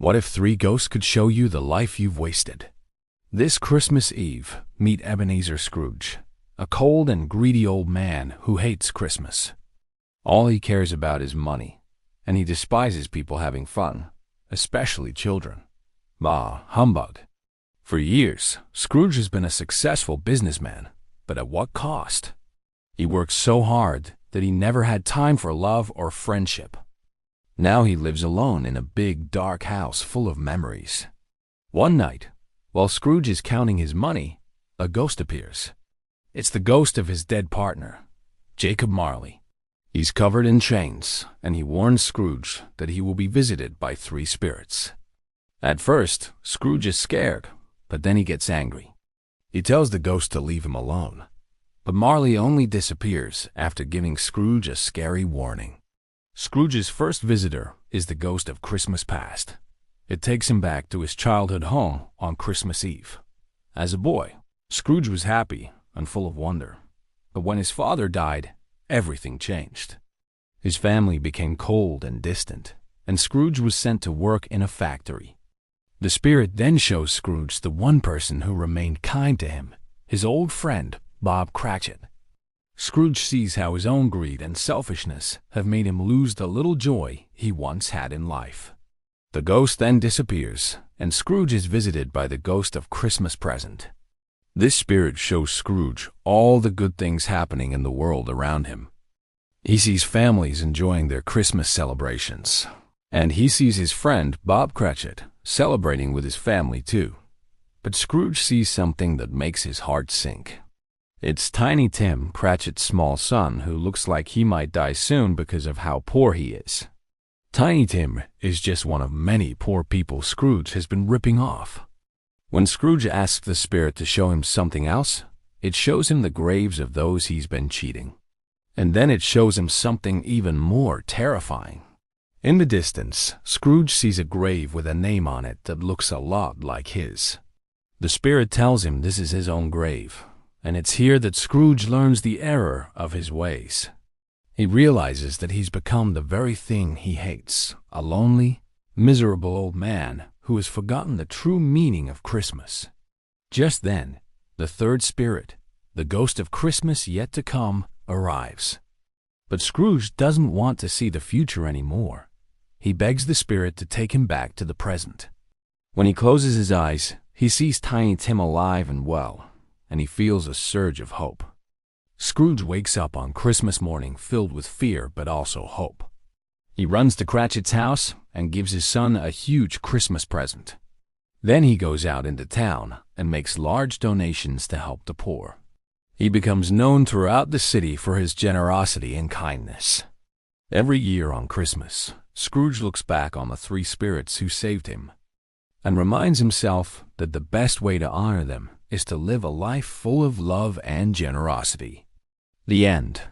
What if 3 ghosts could show you the life you've wasted? This Christmas Eve, meet Ebenezer Scrooge, a cold and greedy old man who hates Christmas. All he cares about is money, and he despises people having fun, especially children. Bah, humbug. For years, Scrooge has been a successful businessman, but at what cost? He worked so hard that he never had time for love or friendship. Now he lives alone in a big, dark house full of memories. One night, while Scrooge is counting his money, a ghost appears. It's the ghost of his dead partner, Jacob Marley. He's covered in chains, and he warns Scrooge that he will be visited by 3 spirits. At first, Scrooge is scared, but then he gets angry. He tells the ghost to leave him alone. But Marley only disappears after giving Scrooge a scary warning. Scrooge's first visitor is the ghost of Christmas past. It takes him back to his childhood home on Christmas Eve. As a boy, Scrooge was happy and full of wonder. But when his father died, everything changed. His family became cold and distant, and Scrooge was sent to work in a factory. The spirit then shows Scrooge the one person who remained kind to him, his old friend, Bob Cratchit. Scrooge sees how his own greed and selfishness have made him lose the little joy he once had in life. The ghost then disappears, and Scrooge is visited by the ghost of Christmas present. This spirit shows Scrooge all the good things happening in the world around him. He sees families enjoying their Christmas celebrations, and he sees his friend Bob Cratchit celebrating with his family too. But Scrooge sees something that makes his heart sink. It's Tiny Tim, Cratchit's small son, who looks like he might die soon because of how poor he is. Tiny Tim is just one of many poor people Scrooge has been ripping off. When Scrooge asks the spirit to show him something else, it shows him the graves of those he's been cheating. And then it shows him something even more terrifying. In the distance, Scrooge sees a grave with a name on it that looks a lot like his. The spirit tells him this is his own grave, and it's here that Scrooge learns the error of his ways. He realizes that he's become the very thing he hates, a lonely, miserable old man who has forgotten the true meaning of Christmas. Just then, the 3rd spirit, the ghost of Christmas yet to come, arrives. But Scrooge doesn't want to see the future anymore. He begs the spirit to take him back to the present. When he closes his eyes, he sees Tiny Tim alive and well, and he feels a surge of hope. Scrooge wakes up on Christmas morning filled with fear but also hope. He runs to Cratchit's house and gives his son a huge Christmas present. Then he goes out into town and makes large donations to help the poor. He becomes known throughout the city for his generosity and kindness. Every year on Christmas, Scrooge looks back on the 3 spirits who saved him and reminds himself that the best way to honor them is to live a life full of love and generosity. The end.